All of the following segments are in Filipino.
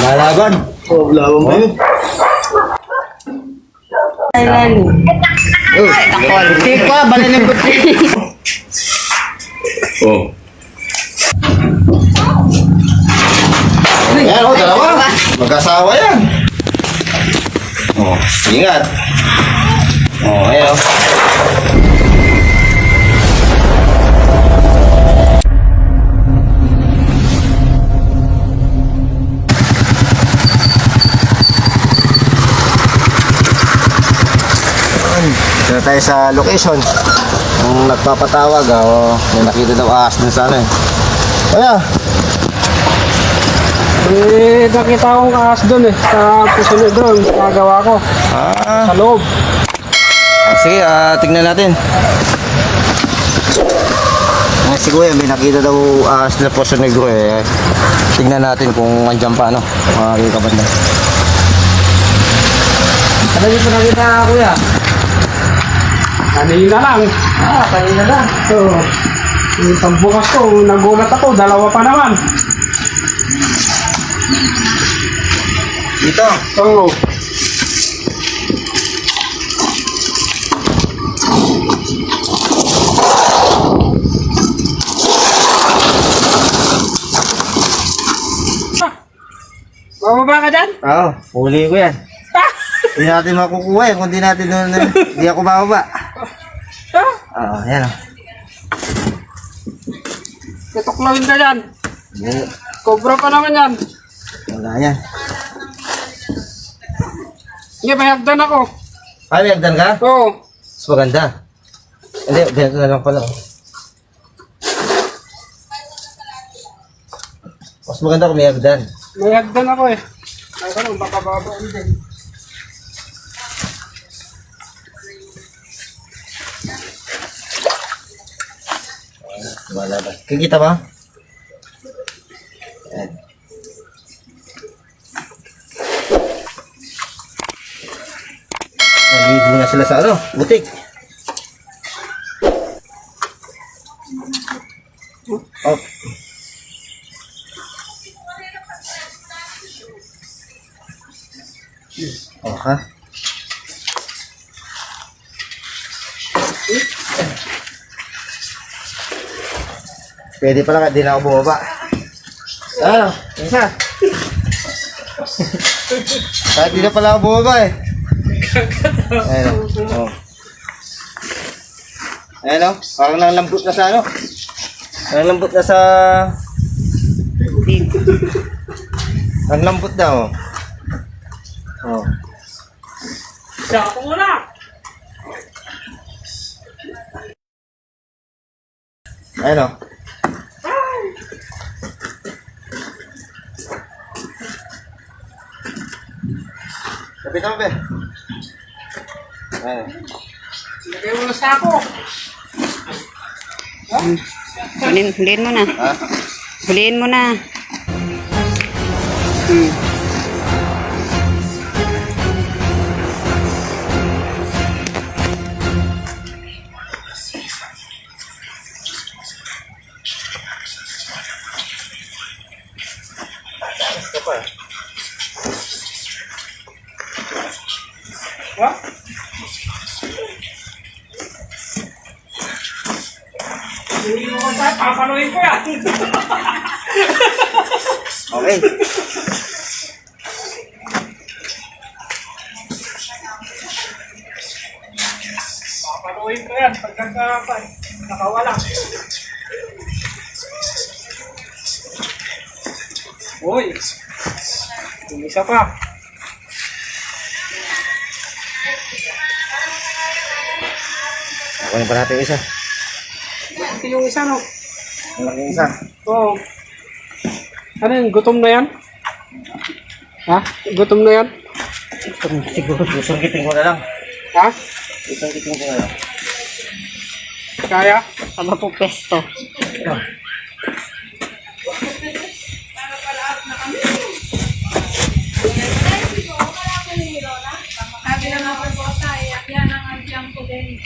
Lalaban. Oh, laban ba yun? Ayan. Oh, Takol. Tipo, bala ng buti. oh. Ayan, oh, dalawa. Mag-asawa yan. Oh, ingat. Oh, ayan, oh. Dito tayo sa location. Kung nagpapatawag, may nakita daw ahas dun sa ano eh. Kaya, Nakita akong ahas doon sa pusunod doon, nagawa ko, sa loob. sige, tignan natin. Si Kuya, may nakita daw ahas na Poso Negro eh. Tignan natin kung andyan pa, ano, mga kabanda. Ano dito nakita, Kuya? Kanina lang. Kanina lang. So, yung pagbukas ko, nagulat ako, dalawa pa naman. Dito. Oo. Bababa ka dyan? Oo, huli ko yan. Hindi natin makukuha eh, kung di natin hindi ako bababa. Oo, yan o. Tutuklawin ka dyan. Hindi, Cobra pa naman yan. wala yan. Sige, may hagdan ako. May hagdan ka? Oo. Mas maganda. Hindi, ganito na lang pala. Mas maganda kung may hagdan. May hagdan ako eh. Ay, ano, baka babaan din. Wala ba? Kikita ba? Ayan. Naligo na sila sa ano? Butik. Oh. Oh, ha? Pwede pala ka, di na ako bumaba. Ano? Isa. Kahit di na pala ako bumaba eh. Ayun o. Oh. Ayun o. Parang nanglambot na sa ano. Nanglambot na sa... Nanglambot na o. Oh. Siya ako muna. Ayun o. Kapit mo, be. Ayun. Lagay mo na sa ako. Huliin mo na. Ha? Huliin mo na. Ha? Hindi mo ko sa papaluin ko yan. Okay. Papaluin ko yan pag nakawala. Uy, isa pa. Ako yung pa natin isa. Ito yung isa, no? Malaki yung isa. Oo. Ano yun? Gutom na yan? Ha? Gutom na yan? Siguro, isang kiting ko na lang. Ha? Isang kiting ko na lang. Kaya? Aba po pesto. Sabi na nga po tayo, yan ang andiyan ko din.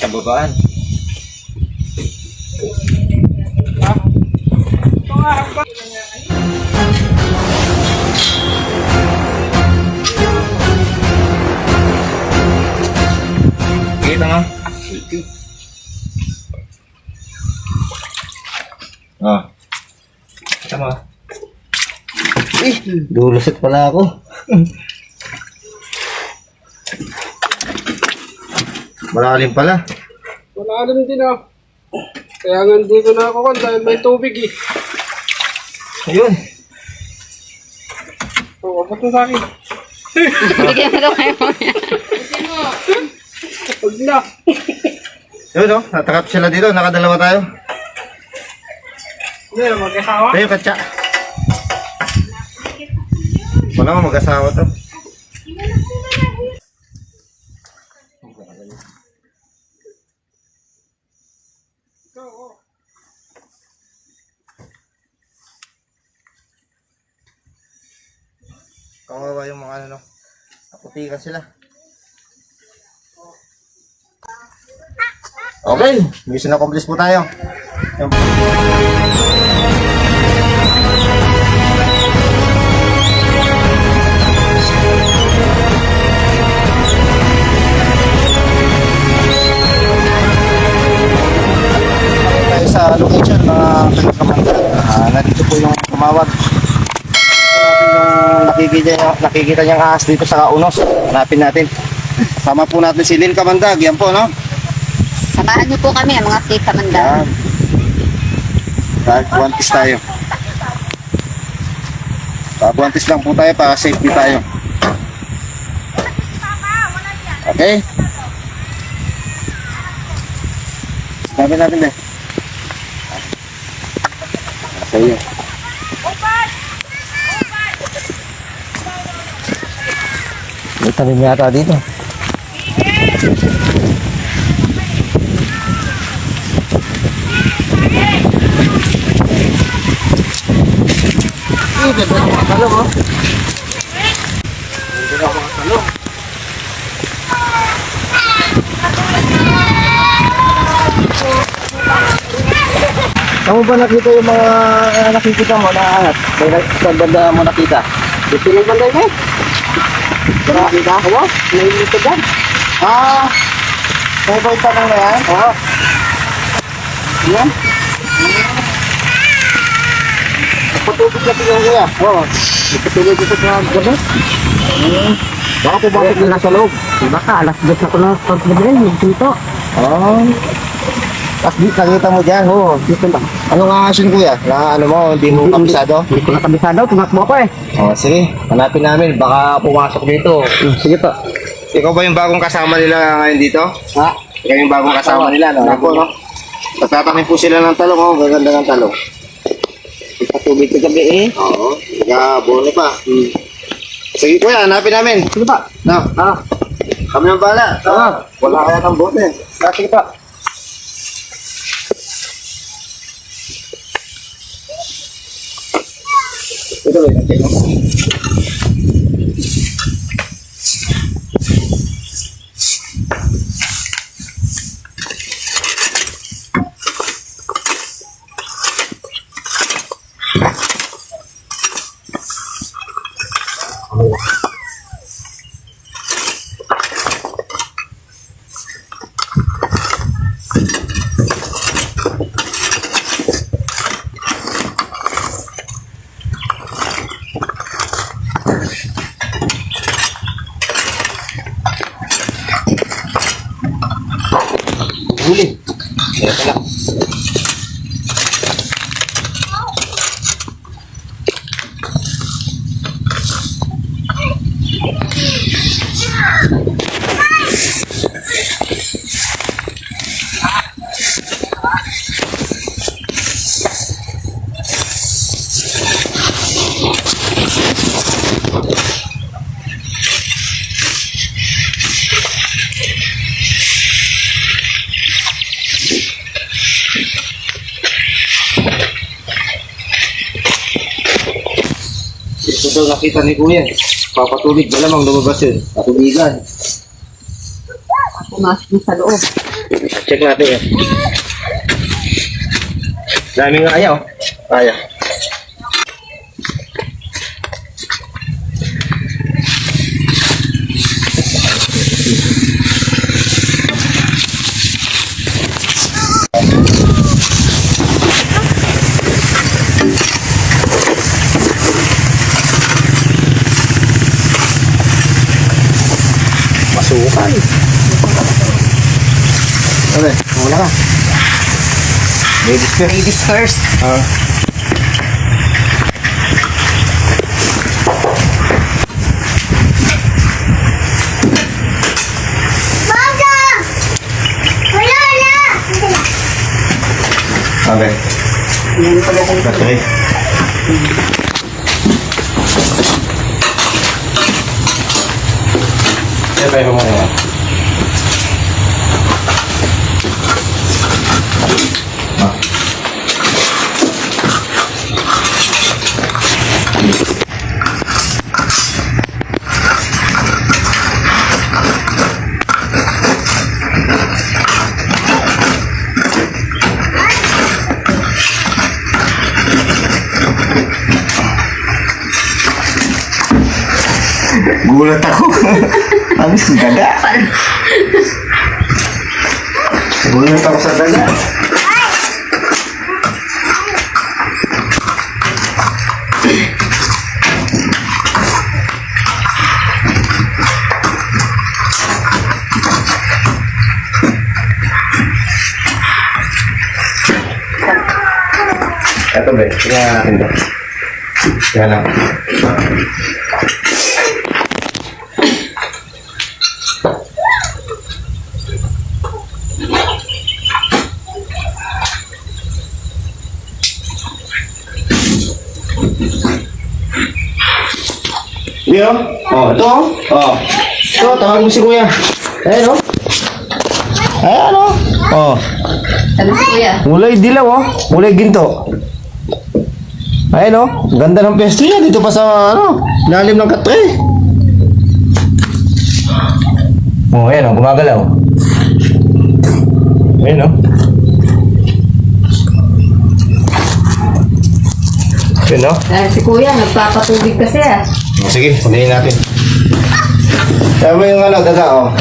sa babaan. Kita nga. Ah. Tama. Dulusot pala ako. Malalim pala. Malalim din ah. Kaya nga hindi ko na ako kan dahil may tubig eh. Ayun. Oo, abot mo sa akin. Bigyan mo daw kayo mamaya. Huwag na. Yun no, natakap sila dito, nakadalawa tayo. Hindi na mag-asawa. Ayun, katsa. Wala mo mag-asawa to. Kawawa yung mga ano, nakutikan sila. Okay, mission accomplished po tayo. Tayo sa location mga Kamanda. Nandito po yung tumawag. Nakikita niyang ahas dito sa Kaunos. Hanapin natin. Sama po natin si Lynn Kamandag. Yan po, no? Samahan niyo po kami, mga Kika Mandag. Yan. Buwantis tayo. Buwantis lang po tayo para safety tayo. Okay? Sabi natin eh. Sa iyo. May tanim yata dito. Ganda ng mga talong, oh. Ganda ng mga talong. Saan mo ba nakita yung mga nakikita mo na angat? Sa banda mo nakita? Ito yung banda yun eh. Nakita ko ba? Nailito dyan. Ah, may ba yung tanong na yan? Oo. Yan? Patubig na tingnan kuya. Oo. Patubig ito sa gabi. Baka po bakit nila sa loob? Baka alas 10 ako na pag-break, dito. Oo. Tapos di nakita mo dyan. Oo. Dito lang. Anong ahasin kuya? Na ano mo, hindi mo kabisado? Hindi ko na kabisado, tumakbo ako eh. Oo, sige. Hanapin namin. Baka pumasok dito. Sige po. Ikaw ba yung bagong kasama nila ngayon dito? Ha? Ikaw yung bagong kasama nila, no? Ako, no? Tatatamin po sila ng talong, oh. Gaganda ng talong. Patubig sa gabi eh. Oo. Nag-abono pa. Sige kuya, hanapin namin. Sige pa. No? Kami ang bala. Wala kaya ng bote. Sige pa. Ito ba yung check mo? Huli. Kaya pala. Ito daw nakita ni Kuya. Papatubig, malamang lumabas yun. Patubigan. Pumasok mo sa loob. Check natin yan. Daming nga ayaw. Ayaw. Masukan. Okay, wala ka. Ladies first. Ladies first. Okay. Okay. Yan tayo mo muna. Gulat ako. Habis daga. Gulat ako sa daga. Ito ba? Tingnan natin ba? Yan lang. Yo, ito. Ito, tawag mo si Kuya. Ayan, Ayan, Sabi si Kuya. Mulay dilaw, Mulay ginto. Ayan, Ganda ng pesto niya. Dito pa sa, lalim ng katre. Ayan, gumagalaw. Ayan, Ayan, Si Kuya, nagpapatubig kasi Sige, sundayin natin. Kaya mo yung daga,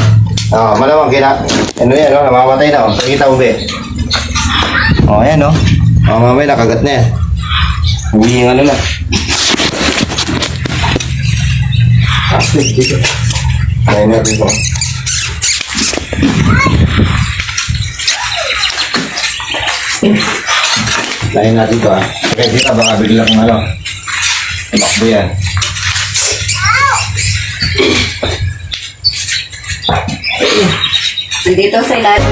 malamang ano yan, namamatay na, Pakita mo, be. Ayan, mamamay, nakagat na yan. Hindi yung na. Plastic, dito. Ayan natin ito. Lain natin ito, Kaya dito, baka biglang tumakbo yan. Nandito sa ilalim.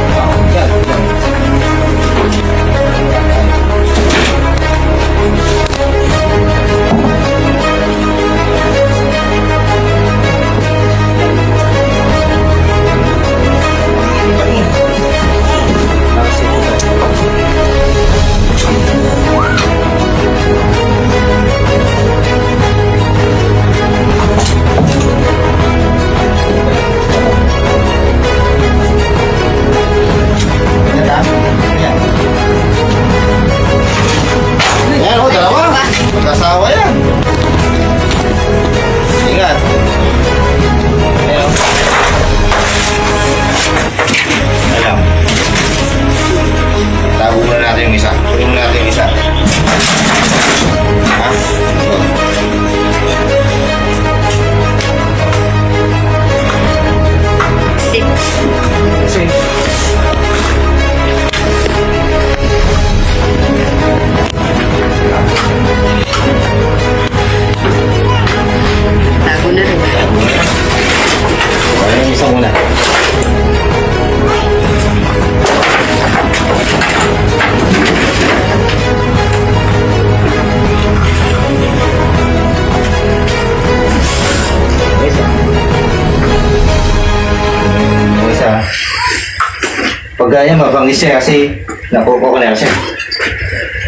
Pag ganyan, mabangis siya kasi nakukuha ko na siya.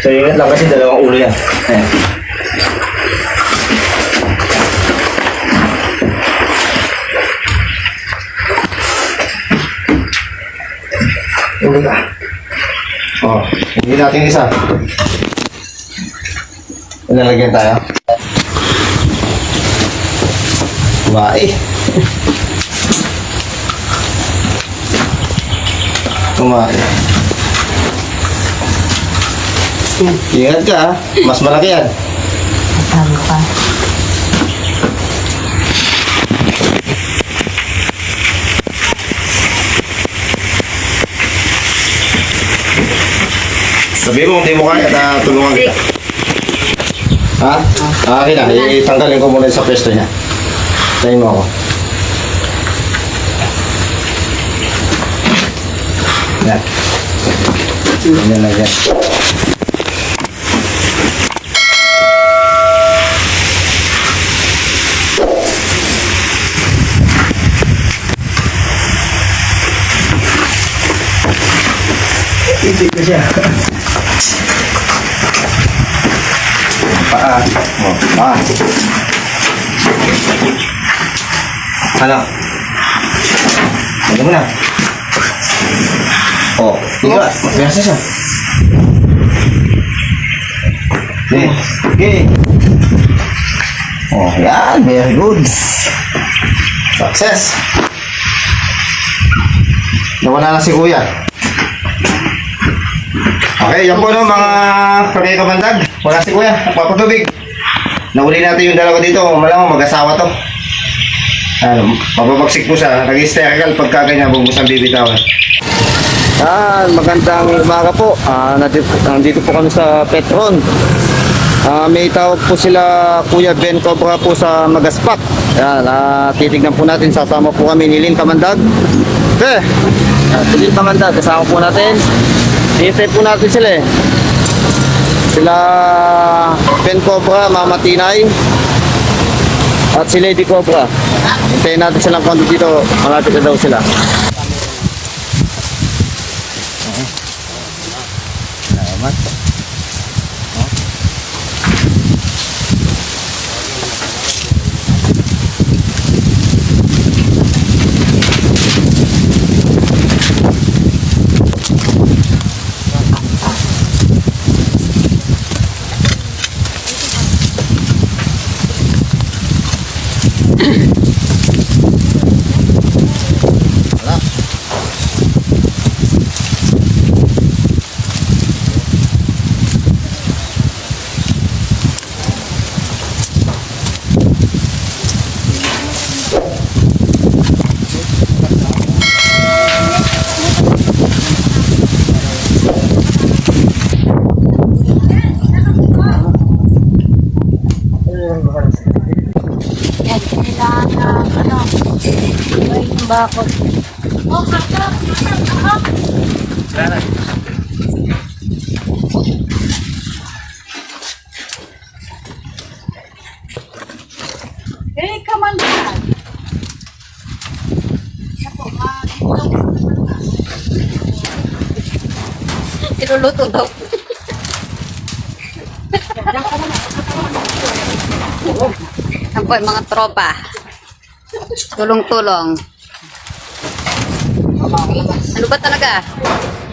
So, ingat lang kasi dalawang ulo yan. Ayan. tubig ah. Oh, hindi natin isa. Ilalagyan tayo. Kumain. Kumain. Ingat ka ha. Mas malaki yan. Tama pa. Sabi mo, hindi mo kaya na tulungan kita. Ha? Akin na, itanggalin ko muna sa pwesto niya. Tayin mo ako. Yan. Yan lang yan. Isip ko siya. Paa. Oh, paa. Ano? Ano mo na? Oh, tiga. Biasa siya. Okay. Okay. Oh, yan. Very good. Success. Nawala na si Kuya. Okay, yan po no mga pagkakabandag. Wala si Kuya, nagpapatubig. Nahuli natin yung dalawa dito. Malamang mag-asawa to. Ano, mababagsik po siya. Nag-hysterical pagka ganyan, bubus ang bibitawan. Magandang umaga po. Nandito po kami sa Petron. May tawag po sila Kuya Ben Cobra po sa Magaspak. Yan, titignan po natin. Sasama po kami ni Lynn Kamandag. Okay. Si Lynn Kamandag, kasama po natin. Hintay po natin sila eh. Sila Ben Cobra, Mama Tinay at si Lady Cobra. Hintayin natin silang kondo dito. Malapit na daw sila. Salamat. Bakot. Eh, kamandag. Tinuluto daw. Yan po yung mga tropa. Tulong-tulong. Ano ba talaga?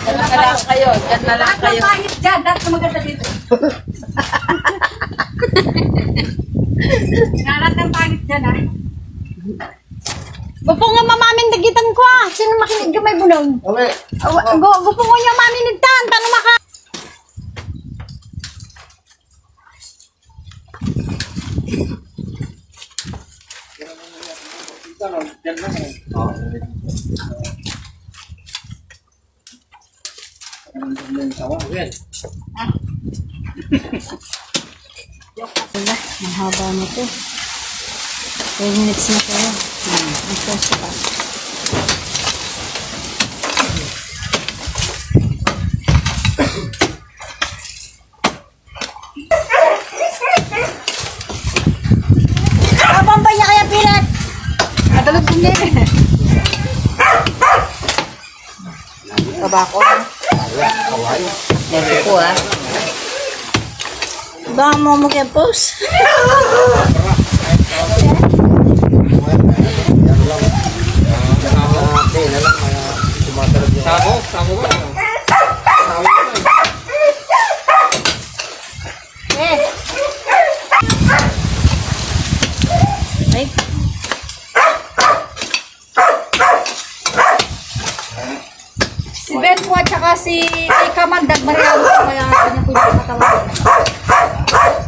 Diyan na lang kayo. Diyan na lang kayo. Pangit dyan. Dapat ka maganda dito. Nalat ng pangit dyan, ha? Gupo nga mamamin nagitan ko ah. Sino makinig yung may bulong? Okay. Gupo nga yung maminigtan. Tanong maka. Ang haba na to. 10 minutes na kayo. Ang first pa. Abang ba niya kaya pilat? Adalot din din. Tabako. Ito po ah. Baka mo kaya post? Sako ba? Ay, Si Ben po at saka si Ika Mandag, Mariano po kaya kanya po yung katawan.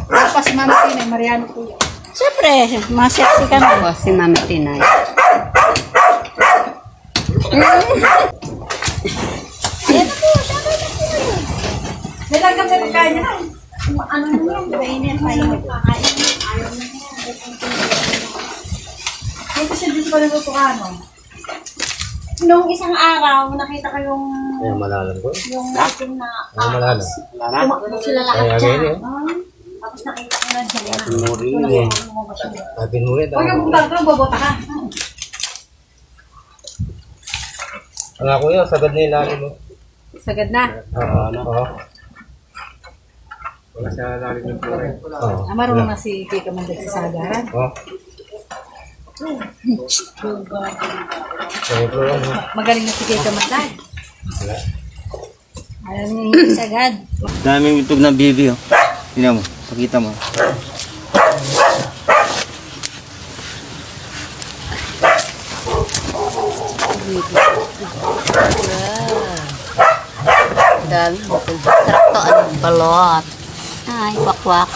Tapos si Mama Tinay, Mariano po yun. siyempre, mas sexy ka na. Oh, si Mami Tinay. Nilagam na pagkain niya. Ano na yun? Kainin pa yun. Dito siya dito pa naluto ka, no? Nung isang araw, nakita ko yung Ayan, malalam ko. yung itim na Ayan, malalam. tumakbo sila lahat Ayan, dyan. ayan, Tapos nakita ko na dyan. Pinuri yun eh. Pinuri. Huwag kang bumag ka, bobota ka. Ang ako yun, sagad na ilalim mo. Sagad na. Oo. Wala sa lalim ng flore. Oo. Marunong na si Kika Mandag sa sagaran. Oo. Sa ito lang. Magaling na si Kika Mandag. Alam niya hindi sagad. Daming itog na bibi oh. Tingnan mo, pakita mo. Dami. Sarap to, ano, balot. Ay, wakwak.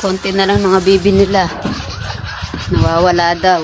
Konti na lang mga bibi nila. Nawawala daw.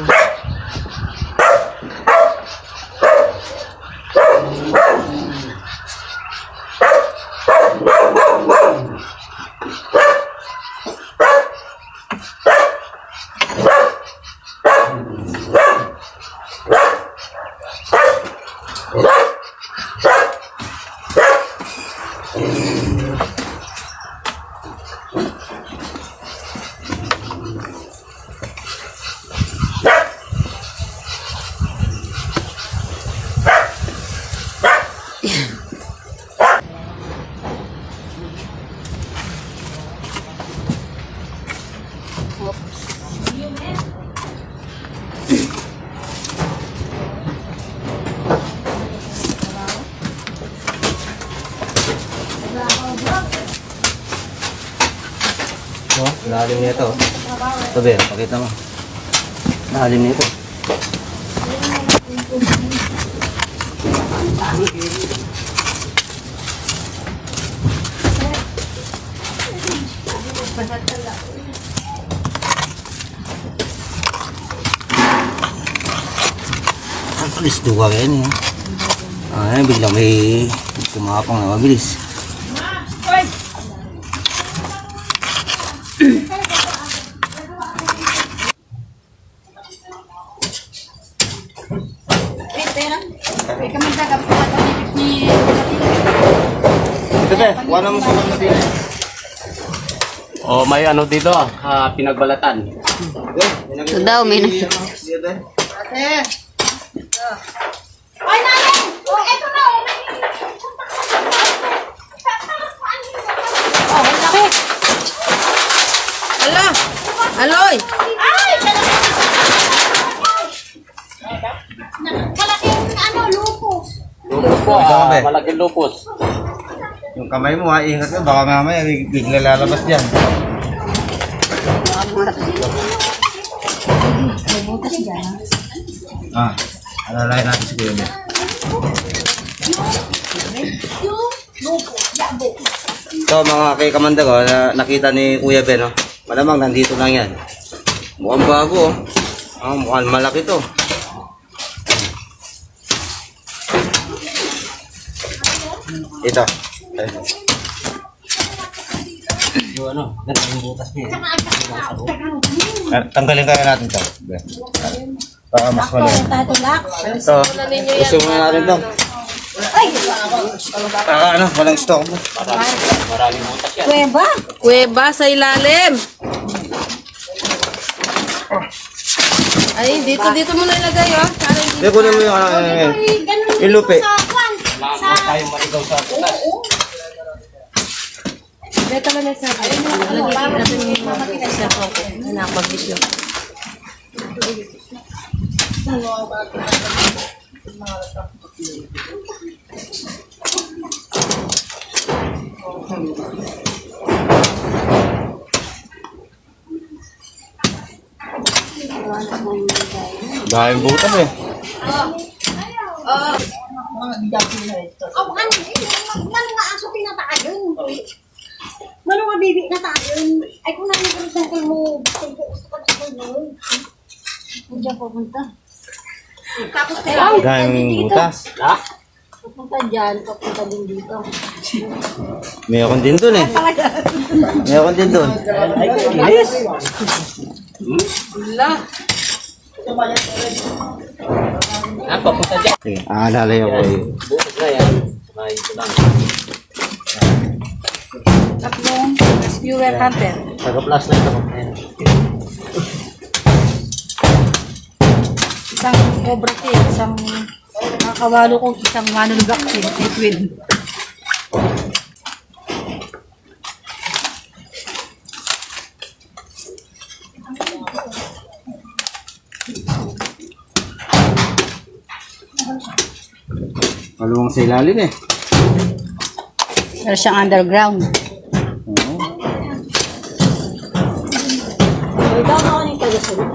Oh, lalim nito. Ito, Ben, pakita mo. Lalim nito. Ang alis duwa yan eh. Ah, biglang may kumapang na mabilis. Ika Mandag, ang pagkakalitik ni Ito, Ben, wala mo sa mga din. Oh, may ano dito, pinagbalatan. Ito daw, may nakita. Ay, nanay! Oh, eto na! Oh, ang laki. Ala! Aloy! Ay! Malaking ano, lupos. Lupos po, Ito, Ben. malaking lupos. Yung kamay mo, ingat ka, baka mamaya bigla lalabas dyan. Ah, alalayan natin si Kuya Ben. Ito mga kay Kamandag, oh, nakita ni Kuya Ben, oh. Malamang nandito lang yan. Mukhang bago, oh. Ah, mukhang malaki to. Ito. Yung ano, yung butas niya. Tanggalin kaya natin ito. Para mas malaki. Ito. Gusto mo na natin ito. Ano, walang stock mo. Kuweba? Kuweba sa ilalim. Ay, dito mo na ilagay, oh. Para hindi Hindi, kunin mo yung ano, yung lupi. Tayo maligaw sa putas. Dito ba na sa anak, mag-video. Dahil butas eh. Mano nga ako tinataayon. Mano nga bibi na taayon. Ay kung nanigalit ng mo, gusto ko sa mo. Diyan pupunta. Tapos kaya, Dahil butas. Pupunta dyan, pupunta din dito. Mayroon din dun eh. Mayroon din dun. Papunta dyan. Okay, aalala ko eh. Bukas na yan. May ito lang. tatlong rescuer hunter. Taga-plus na ito. Isang cobra kill, isang nakakawalo kong isang manulugak kill, liquid. Maluwang sa ilalim eh. Pero siyang underground. Oo. Ikaw na ako ng tagasunod.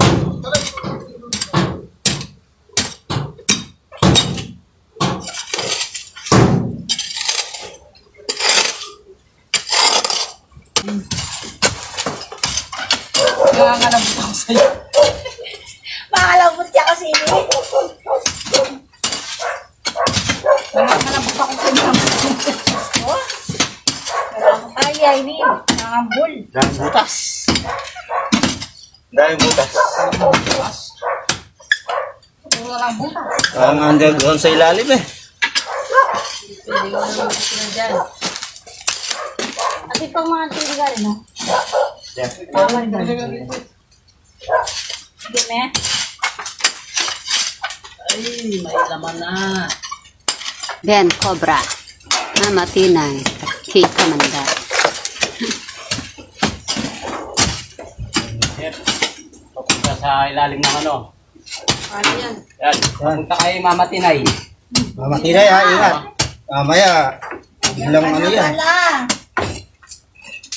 Nangangalabot ako sa'yo. Makalabot niya kasi ini. Nangangalabot ako sa'yo. Wala ko tayo, ini. Nangambol. Dahil butas. Dahil butas. Puro lang butas. Ang underground sa ilalim eh. At ipang mga tiligan, no? Dime. Ay, may laman na. Ben Cobra. Matinay. Kay Kamanda. Chef, papunta sa ilalim ng ano. Ano yan? Yan, papunta kay Mama Tinay. Mamatira ha, ingat. Mamaya, biglang ano yan. Wala.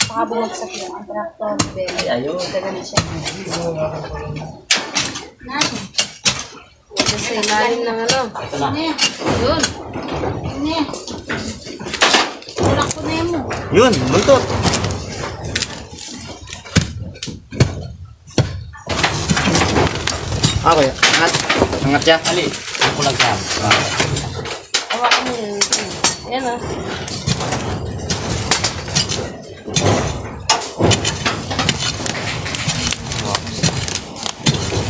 Baka bumagsak yung attractor. Ay, ayun. Ganun siya. Nani? Sa ilalim ng ano. Ito na. Ne. Yun. Ne. Tulak ko na yun mo. Yun, multot. Okay, angat. Angat siya. Ali, ako lang yan. Hawakan mo yun. Yan, ah.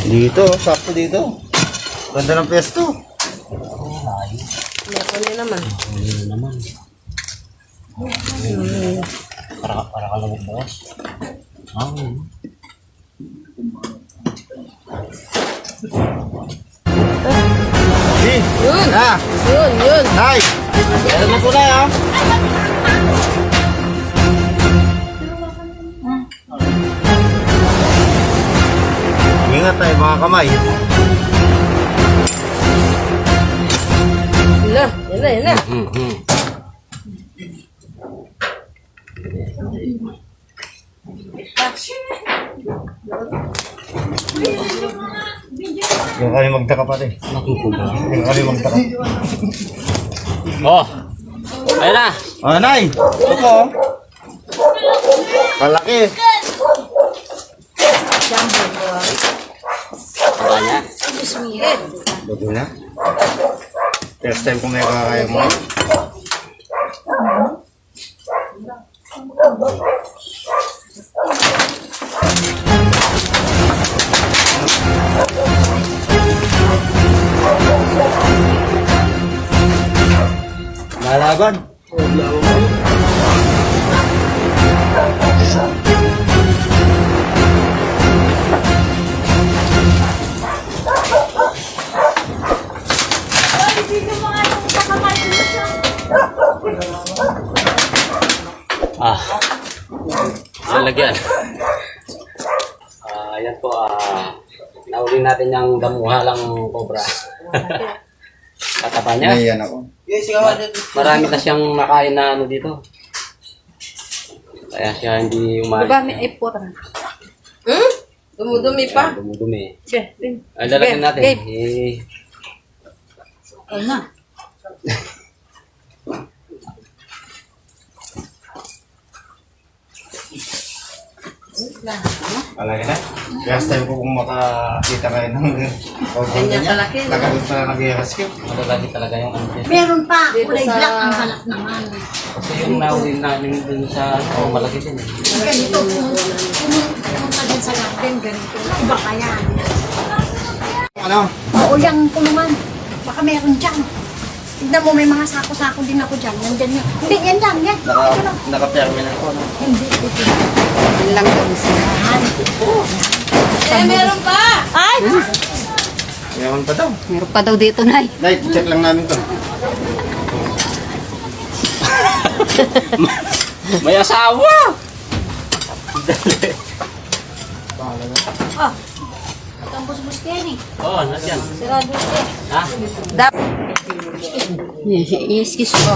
Dito, sakto dito. Ganda ng pesto. Meron na naman. Ayun naman. Para ka lang bukas. Yun! Na! Yun. Nay! Meron na po na ha. Ingat tayo mga kamay. Yan na. Yung kami magtaka pa rin. Yung kami magtaka. Oh! Ayun na! Oh, Nay! Ito po. Malaki. Aba niya. Bago na. First time ko may kakaya mo. Lalaban. lalagyan. Ayan po, nahuli natin yung damuhalang cobra. Kataba niya. Ayan ako. Marami na siyang nakain na ano dito. Kaya siya hindi umalis. Diba may ipot? Dumudumi pa. Dumudumi. Sige, din. Ay, lalagyan natin. Gabe. Ikaw na. Alagay na. Last time ko kung makakita kayo ng Ganyan kalaki, no? Tagalog pala nag-i-rescue. Malalaki talaga yung ano dyan. Meron pa. Dito Kulay sa- black ang hanap naman. Kasi yung nahuli namin dun sa malaki din eh. Ganito. Pumunta dyan sa garden. Ganito. Iba kaya. Ano? Oo, yung kulungan. Baka meron dyan. Tignan mo, may mga sako-sako din ako dyan. Nandyan yun. Hindi, yan lang. Yan. Ito lang. Naka-permin ako. No? Hindi. Ito. Yun lang daw sila. Meron pa! Ay! Ngayon pa daw. Meron pa daw dito, Nay. Nay, check lang namin to. May asawa! Oh. Ang bus-bus yan eh. Oo, nasyan. Sirado siya. Ha? Yes, ko.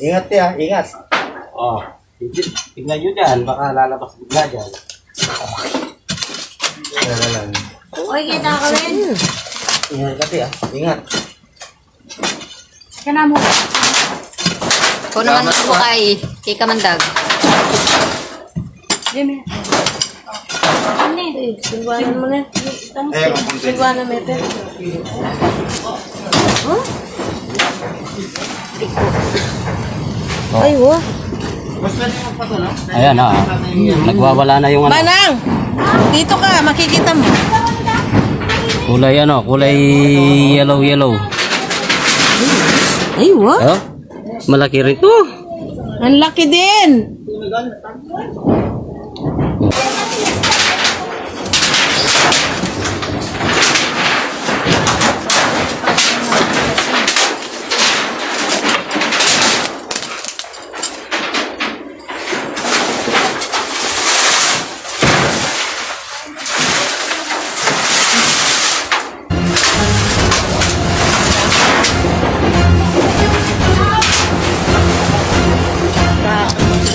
Ingat ya, ingat. Oo. Tignan nyo dyan, baka lalabas bigla dyan. Lang. Uy, kita ka rin. Ingat kasi ingat. Kaya na mo. Kung naman ako kay Kamandag. Jimmy. Ano eh? Silwanan mo na. Eh, kapunti. Silwanan meter. Ay, wow. Mas pwede mo pa to, no? Ayan nagwawala na yung ano. Manang! Dito ka, makikita mo. Kulay yellow. Ay, wow. Oh, malaki rin to. Ang laki din.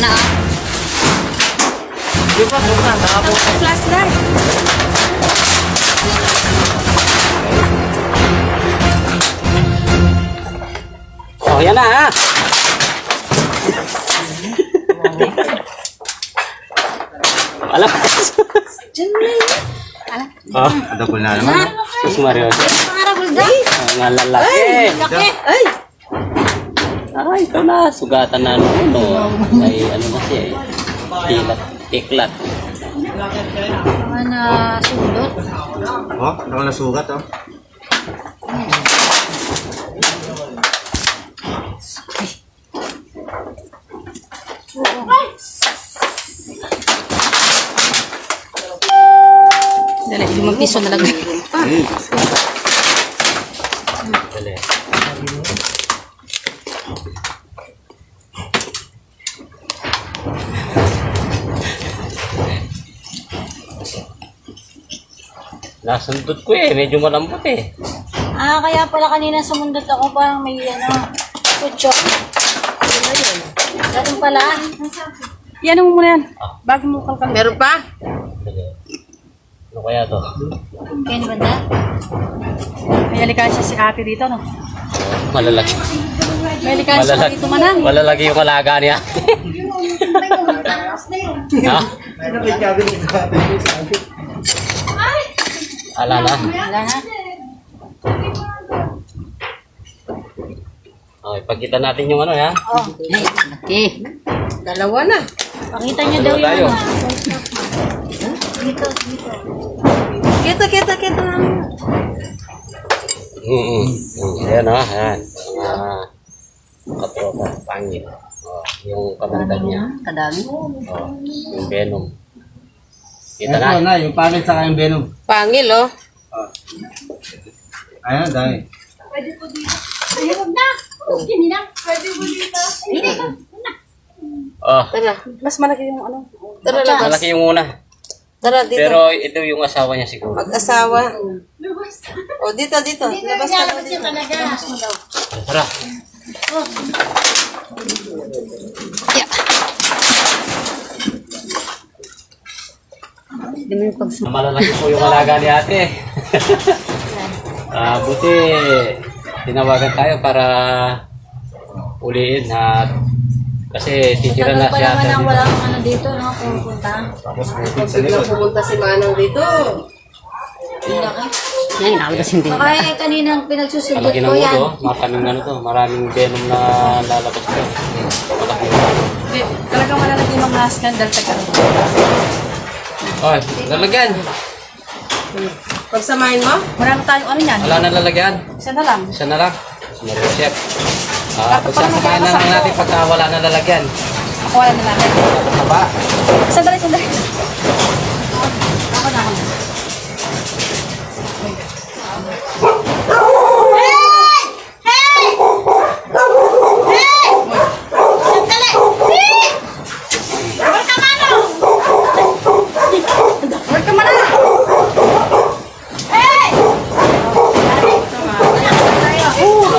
Na. Di ba, sobrang nakabot. Flashlight. Oh, yan na ha. Alam. Oh, Double na naman. Sus Mario. Pangarabol daw. Ang lalaki. Laki. Ay! Ah, ito na. Sugatan na no. Ay, ano na siya eh. Kiklat. Mga nasulot. Oh, nasugat, oh. Dali, 5 piso na lang. Dali. Nasundot ko eh. Medyo malambot eh. Ah, kaya pala kanina sumundot ako parang may kutso. Ganun pala. Yan mo muna yan. Bago mo kalkal. Meron pa? Dali. Ano kaya to? Kaya ni Banda? May alikansya si ate dito, no? Malalaki. May alikansya Malalaki. dito, manang. Malalaki yung alaga niya. Ha? Ala na. Wala na. Okay, pagkita natin yung ano ya. Oh, Laki. Dalawa na. pakita niyo daw Dalawa tayo. yung dito, dito. Kita. Ayan o, ayan. Mga katropa, pangit. Oh, yung kamandag niya. Kadami. Oh, yung venom. Kita na. na, yung pangit sa kayong venom. Pangil, oh. Ayan, dahil. Ayun na. Hindi na. Pwede mo dito. Hindi. Oh, Tara. Mas malaki yung ano. Tara lang. malaki yung una. Tara dito. Pero ito yung asawa niya siguro. Mag-asawa. O, dito. Labas ka daw dito. Tara. Malalaki po yung alaga ni ate. Buti tinawagan tayo para uliin at kasi titira na siya ate dito. Walang ano dito, no? Pupunta. Biglang pumunta si Manang dito. Baka kaninang pinagsusugod Malaki ng ko yan. ulo, maraming ano to, maraming venom na lalabas ko. Malaki. Talagang malalaki yung mga scandal sa karoon. Oy, lalagyan. Pagsamahin mo? Marami tayong ano yan. Wala na lalagyan. Isa na lang. Isa na lang. Meron chef. Pagsasamayan na lang natin pagka wala na lalagyan. Ako wala na natin. Taba. Sandali. Ako na.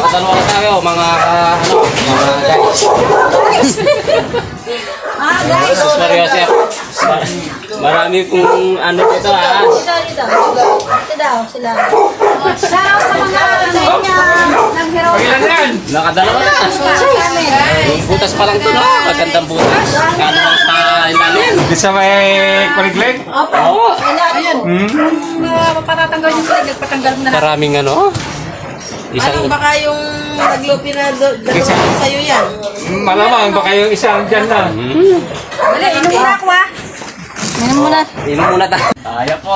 Nakadalawa na tayo, mga guys. Jesus Maria Joseph. Marami pong ano dito Dito. Ito daw sila. Shout sa mga ng hero. Nakadalawa na. Yung butas pa lang ito, no? Magandang butas. Kano lang sa ilalim. Di sa may kuliglig? Oo. Ayan. Patatanggal yung kulig. Nagpatanggal mo na lang. Maraming ano. Ano, baka yung naglupi na dalawa sa'yo yan? Malamang baka yung isang dyan na. Dali, inom muna ako ah. Inom muna tayo. Ayan po,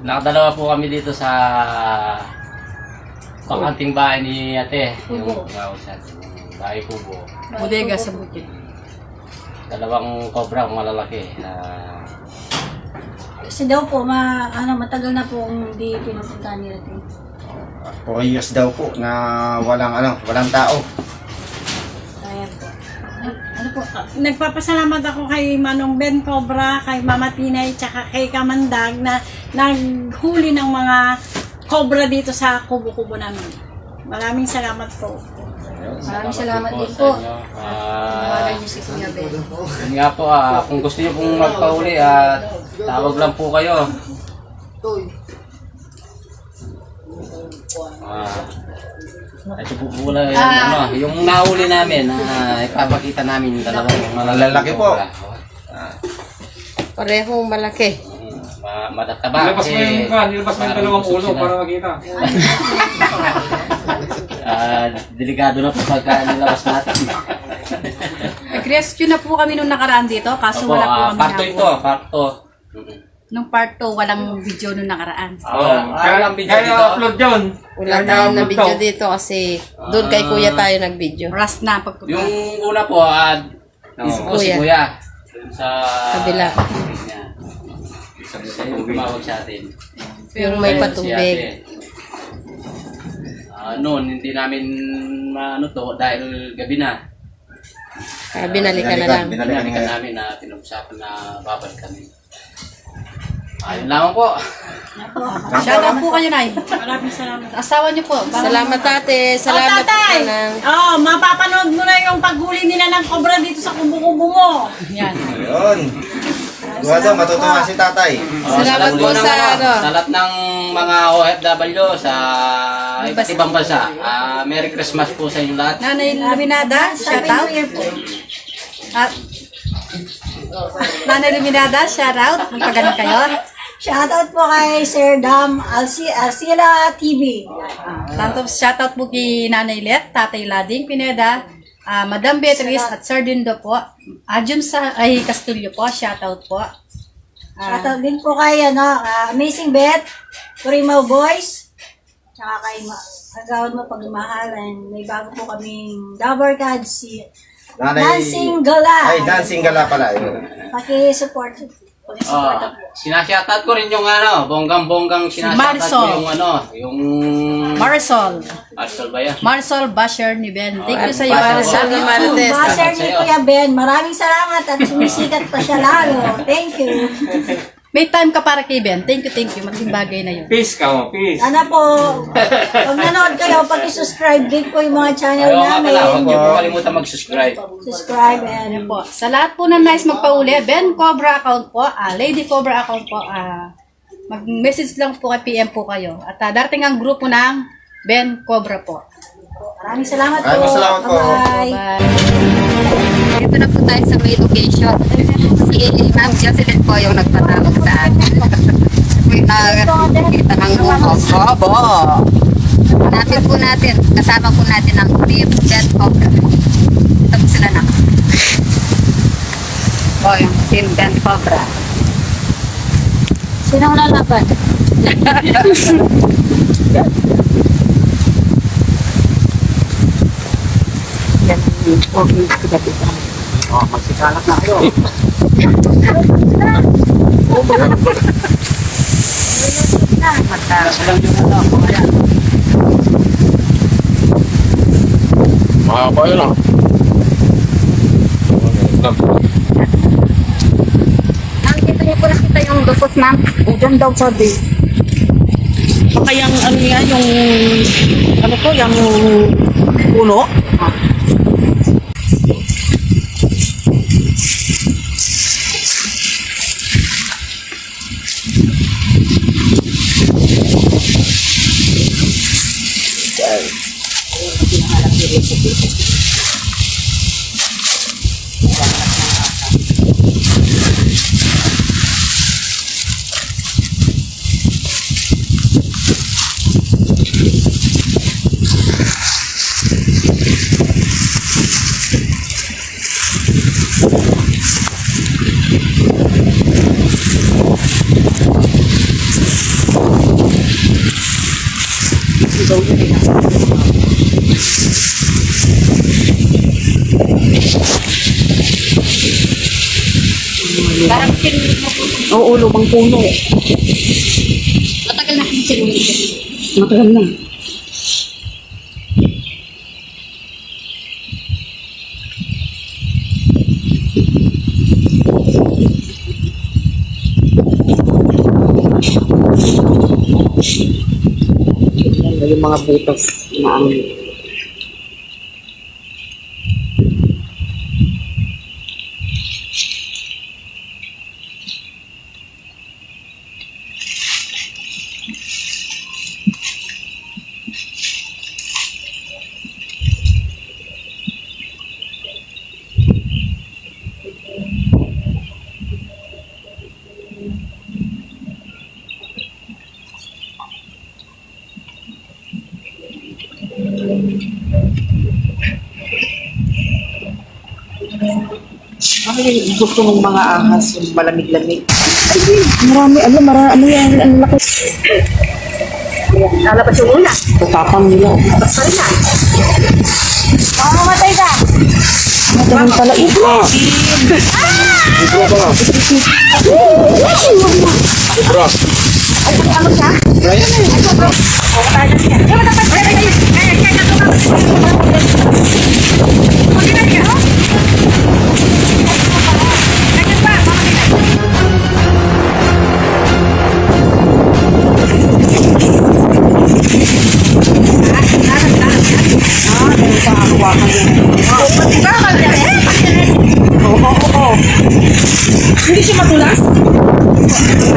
nakadalawa po kami dito sa pakanting bahay ni ate. Yung bahay kubo. Bodega sa bukid. Dalawang cobra malalaki. Kasi daw po, matagal na po hindi pinupunta ni Ate. 4 years daw po na walang tao. Ayan po. Ano po, nagpapasalamat ako kay Manong Ben Cobra, kay Mama Tinay, tsaka kay Kamandag na naghuli ng mga cobra dito sa kubo-kubo namin. Maraming salamat po. Maraming salamat din po. Tawagan niyo si Kuya Ben. Yun nga po, kung gusto niyo pong magpauli, tawag lang po kayo. Ito po pula yung nahuli namin, ipapakita namin yung dalawang Malalaki po. Parehong malaki. Matataba. Nilabas mo yung dalawang ulo para makita. Delikado na po pagka nilabas natin. Nag-rescue na po kami nung nakaraan dito, kaso Opo, wala po kami parto ito, parto. Nung part 2, walang video nung nakaraan. Kaya ang video Kaya dito. upload yun. Wala tayong na video dito kasi doon kay Kuya tayo nag-video. Oras na pagpunta. Yung una po, si Kuya. Dun sa Kabila. Siya yung tumawag sa atin. Yung may Ayun, patubig. si ate. Noon, hindi namin maano to dahil gabi na. Binalikan na lang. Binalikan namin na pinag-usapan na babalik kami. Ayun lamang po. Shoutout po kayo, Nay. Maraming salamat. Asawa niyo po. Salamat ate. Salamat Tatay! po. Mapapanood mo na yung paghuli nila ng cobra dito sa kubo-kubo mo. Yan. Ayun. Diba daw, matutuwa si tatay. Salamat po sa ano. Sa lahat ng mga OFW sa iba't ibang bansa. Merry Christmas po sa inyo lahat. Nanay Luminada, shoutout. At Nanay Luminada, shoutout. Magpagaling kayo. Shoutout po kay Sir Dam Alcila TV. Tapos shoutout po kay Nanay Let, Tatay Lading Pineda, Madam Beatrice at Sir Dindo po. Jun sa Castillo po, shoutout po. Shoutout din po kay Amazing Bet, Purimaw Boys, tsaka kay Agawad Mo Pagmahalan. May bago po kaming Dabber Cards, si Dancing Gala. Ay, Dancing Gala pala. Paki-support. Sinashoutout ko rin yung bonggang-bonggang sinashoutout Marisol. ko yung Marisol. Marisol ba yan? Marisol Basher ni Ben. Thank you sa iyo. Marisol ni Marites. Master ni Kuya Ben, maraming salamat at sumisikat pa siya lalo. Thank you. May time ka para kay Ben. Thank you. Malaking bagay na yun. Peace ka mo, peace. Sana po, pag nanood kayo, pag-subscribe din po yung mga channel Ayaw nga pala, huwag namin. niyo po kalimutan mag-subscribe. Subscribe and Po. Sa lahat po na nice magpauli, Ben Cobra account po, Lady Cobra account po, mag-message lang po kay PM po kayo. At darating ang grupo ng Ben Cobra po. maraming salamat po. Maraming salamat po. Bye-bye. Bye. Dito na po tayo sa may location. Si Ma'am Jocelyn po yung nagpatawag sa akin. May nakikita ng habo. Hanapin po natin, kasama po natin ang Team Ben Cobra. Ito po sila na. O, yung Team Ben Cobra. Sino ang lalaban? Oh, magsikalak na kayo. Mahaba yun ah. Nakikita niyo po nakita yung lupos, ma'am. Diyan daw sabi. Baka yung ano yan, yung ano to, yung puno. Parang Oo, lumang puno. matagal na kong sinunod. Matagal na. Yan yung mga butas na ang ano yung gusto ng mga ahas, yung malamig-lamig. Marami yan, ang laki. Lalabas yung una. Tatapang nila. Mamamatay ka. Madaling pala ito. Hindi siya madulas?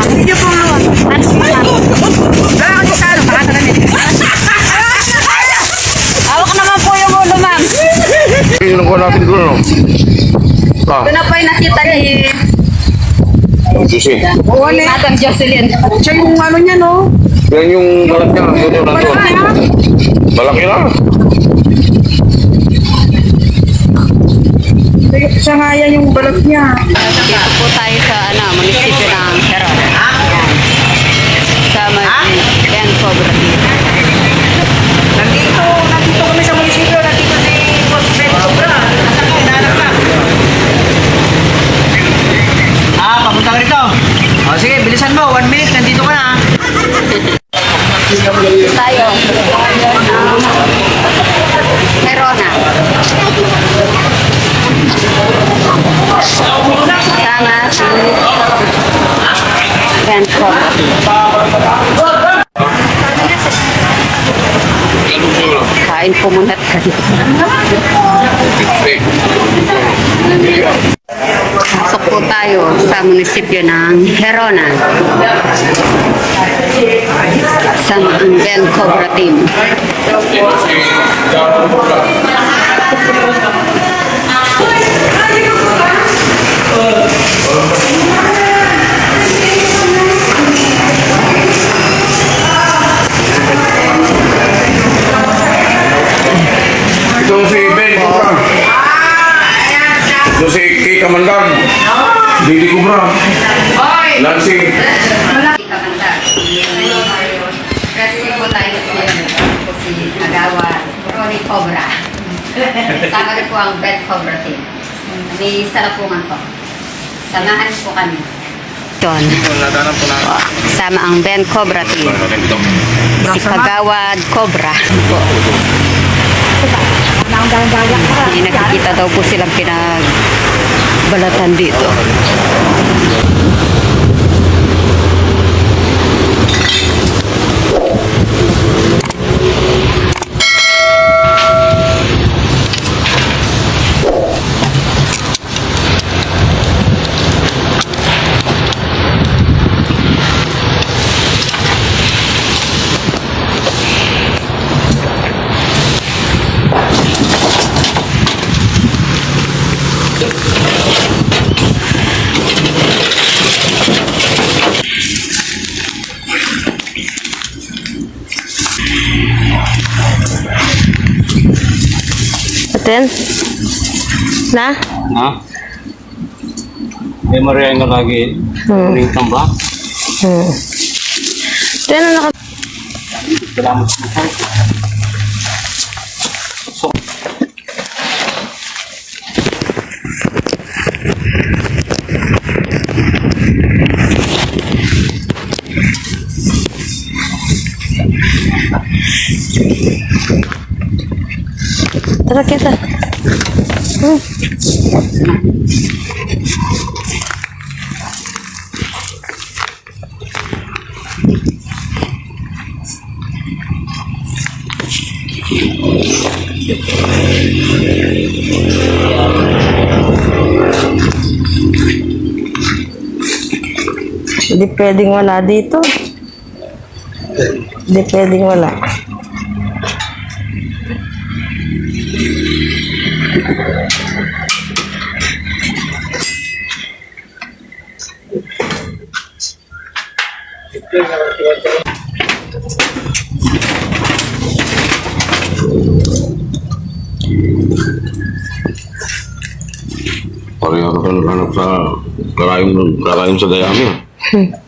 Hindi po nga. Ano siya? Wala ka sa ano, makatalamin. Hawak naman po yung ulo, ma'am. Yun ang kuha natin dito, no? Ah, Ito na po yung nakita ni susi. Madam Jocelyn. Siya yung ano niya, no? Yan yung balat niya. Yun, nandun. Malaki na. Siya nga yan yung balat niya. Dito po tayo sa munisipyo ng Heron. Sa Ben Cobra dito. Nandito kami sa munisipyo, nandito si Ben Cobra. Hinahanap ka. Papunta ka rito. Sige, bilisan mo, 1 minute, nandito ka na. Tayo. Kain po muna tayo. Pasok po tayo sa munisipyo ng Herona. Sama ang Ben Cobra team. Ito si Ben Cobra. Ito si Kay Kamandag. Lady Cobra. Nancy. President po tayo si Agawa Ronnie Cobra. Sama rin po ang Ben Cobra team. May salapungan po. Samahan po kami. Doon. Sama ang Ben Cobra team. Si Kagawad Cobra po. May nakikita daw po silang pinagbalatan dito. Aten? Na? Ha? May Maria nga lagi. Ring tambak. Aten, naka... Salamat. Tara kita. Hindi pwedeng wala dito. Hindi pwedeng wala. Pareho ka hanap sa karayong sa dayami.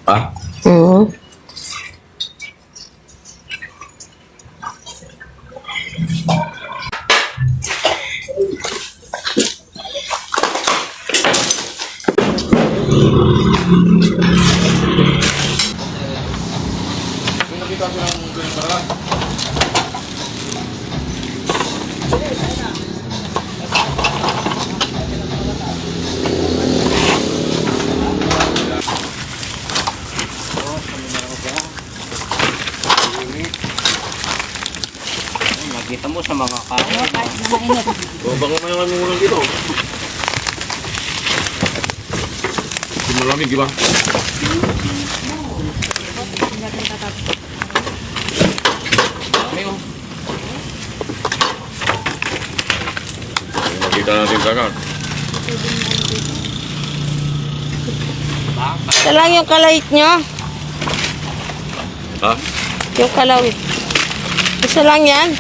Ha? Oo. Makita mo sa mga kain. O, baka may mga muna dito. Hindi malamig, di ba? Makita natin sagad. Ito lang yung kalawit nyo. Ha? Yung kalawit. Isa lang yan.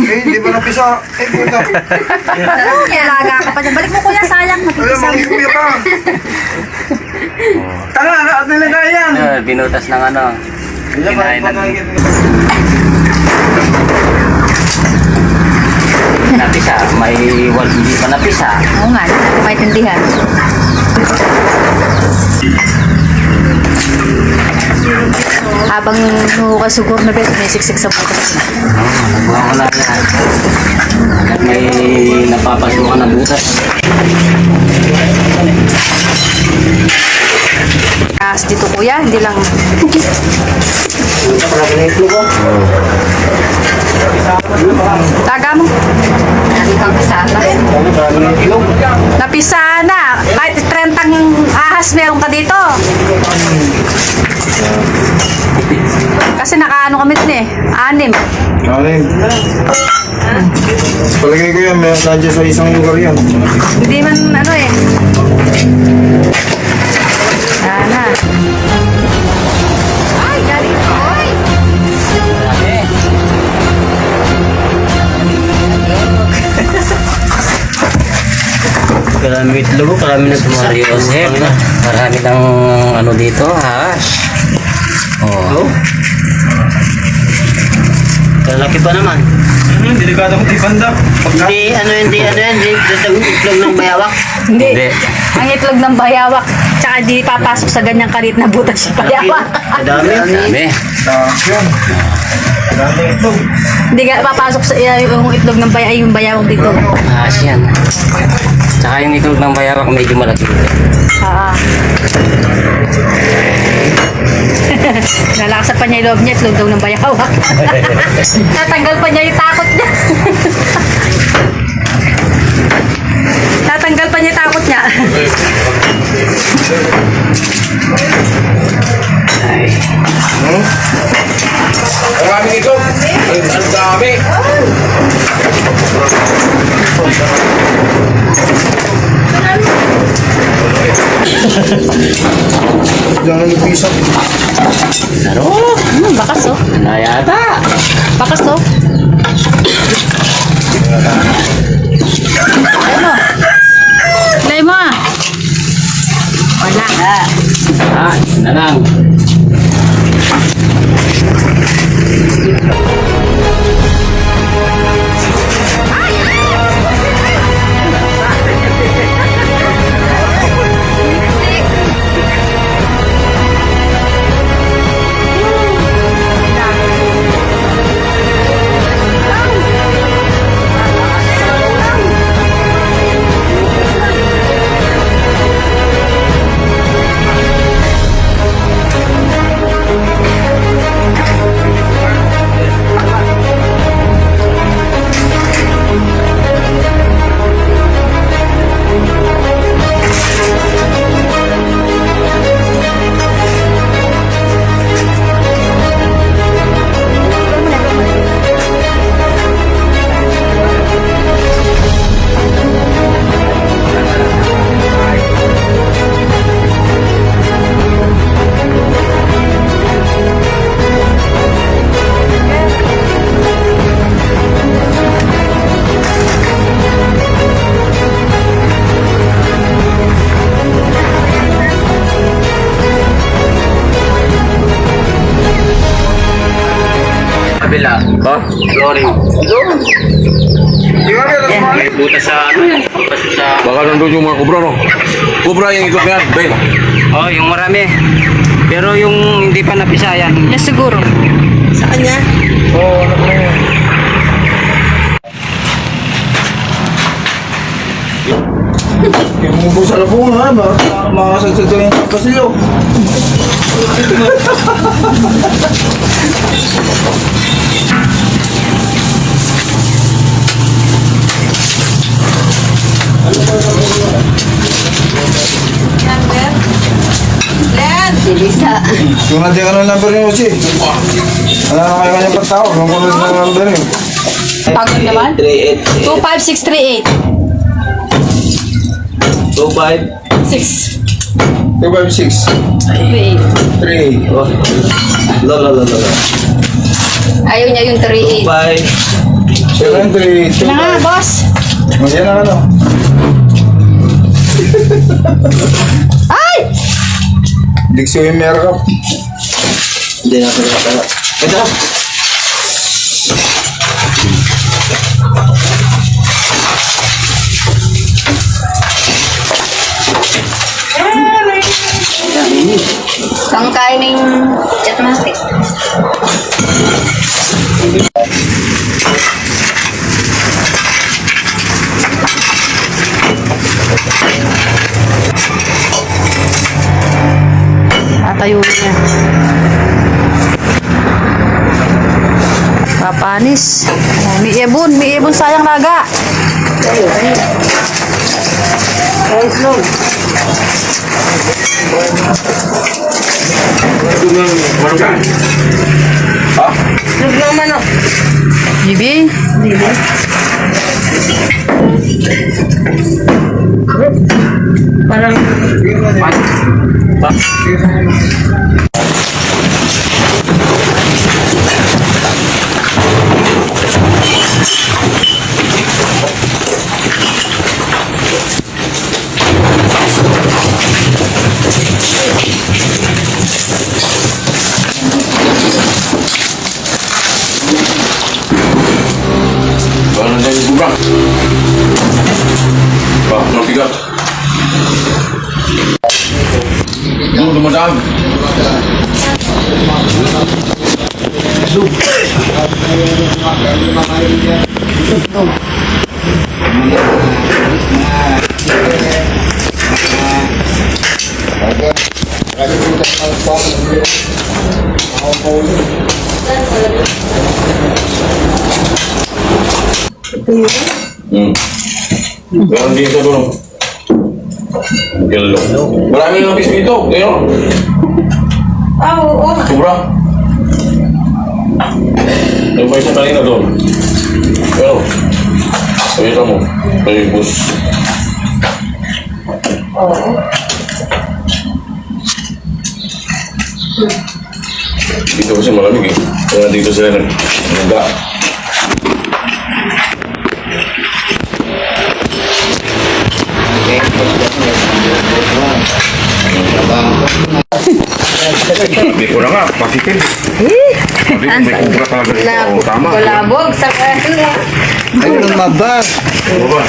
Hindi ba napisa? Puta. Alaga ka pa dyan. Balik mo kuya, sayang. Kuya pa. Tanga, at nilagay yan. Binutas ng ano. Kinain na. Napisa. May hindi pa napisa. Oo nga, hindi natin maintindihan. Habang nukasugur na bet, may siksik sa butas. Nagwawala yan. Hanggat may napapasukan na butas. As dito kuya, hindi lang. Taga mo. Napisana. Kahit 30 ahas meron ka dito. Kasi nakaano kami dun eh. 6. Anim. Palagay ko yan, nandiyan sa isang lugar yan. Hindi man ano eh. Sana. Ay, galing. Ay! Karami itlog, karami na sumari. Marami ng ano dito, hash. Oh. Lalaki pa naman. Delikado ko tipanda. Hindi itlog ng bayawak. Hindi. Ang itlog ng bayawak. Tsaka di papasok sa ganyang kalit na butas si bayawak. Dami. Yun. Dami itlog. Hindi nga papasok sa yung itlog ng yung bayawak dito. Hash yan. Tsaka yung itlog ng bayawak medyo malaki. Nalakasan pa niya yung loob niya, itlog daw ng bayawak. Natanggal pa niya yung takot niya. Tatanggal pa niya yung takot niya. Marami itlog. Ang dami. Jangan lupisan. Bakas oh. Nayata. Bakas oh. Lay mo ah. Wala. Na lang. Kabila. Flooring. May butas sa ano yan. Butas sa... Baka nandun yung mga kubra, no? Kubra yung itlog yan, Ben. Oh, yung marami. Pero yung hindi pa napisa yan. Yes, siguro. Sa kanya? Oo, ano ko na yan. Yung mubo sa lapungan, makakasagsag ka yung pasilyo. Kung nandiyan ka ng number ni Uchi. Ano na kayo kanyang pagtawag? Kung kuno ng number yun. Pagod naman. 25638. 6. 256. 38. 3. Oh. Lala. Ayaw niya yung 38. 7, 3, 2. Na nga, boss. Magyan na ano. Ay! Diksyo yung meron. Hindi na pala. Ito. Pangkain ng chat mo. Tayo na yan. Papanis. Oh, may ibon sayang naga. Bibi. Parang Parang nandiyan yung bubra. Mabigat. Yung dumadaan. Meron dito doon. Gelo. Marami ng piso dito. Ayun. Oo. Sobra. Yung pa isa kanina doon. Pero, ayun mo. Ayun bus. Dito kasi malamig eh. Kaya dito sila nagda. Sabi ko na nga, positive. Sabi ko, may kubra talaga dito. Tama. Kulabog sa kanila. Ayun, mabag. Ano ba?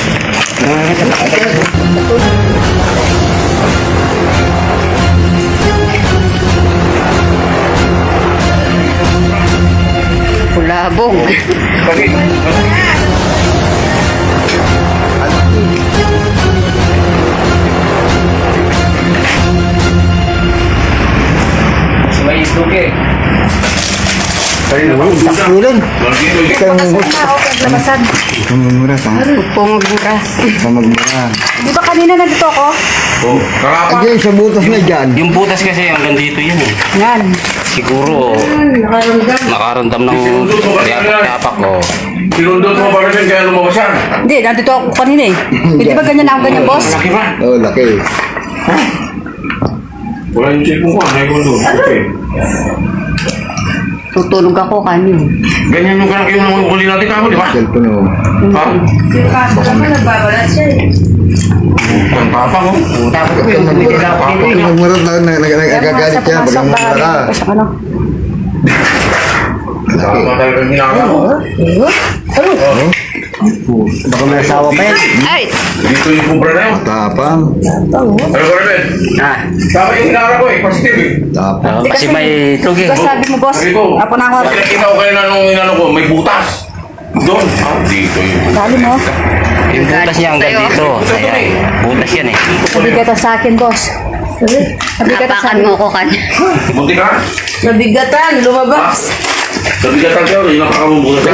Kulabog. Bakit? May islog eh. Ulan. Labasan. Pamagmura ka. Pumagmura. Pamagmura. Di ba kanina nandito ako? Oh, kakapa. Again, sa butas na dyan. Yung butas kasi hanggang dito yan eh. Yan. Siguro, nakaramdam ng yapak ko. Pinundot mo pa rin kaya lumabas yan. Hindi, nandito ako kanina eh. Hindi ba ganyan ako ganyan, boss? Laki ba? Oh, laki. Wala yung cellphone ko, nahin ko doon. Okay. Tutulog ako kanina. Ganyan yung kalaki yung uli natin kako, di ba? Cellphone mo. Ha? Nagbabalat siya eh. Ang papa ko. Tapos yung tumitila ako dito. Pamagmura na nagagalit yan. Pagmamura ka. Ano? Tama talagang ginagawa ko. Baka may asawa pa yan. Ay! Dito yung kubra na yun. Tapang. Ano ko rin? Ah, Tama yung ginagawa ko eh, positive eh. Tapang. kasi may islog eh. Diba sabi mo, boss? Sabi ko, Apo na ako. nakita ko kayo na nung inano ko, may butas. Doon. Ah, dito yun. Dali mo. Yung butas niya hanggang dito. Ayan, butas yan eh. Nabigatan sa akin, boss. Nabigatan sa akin. Mo ko kan. Munti ka? nabigatan, lumabas. Nabigatan ka, yung nakakamubutas ka.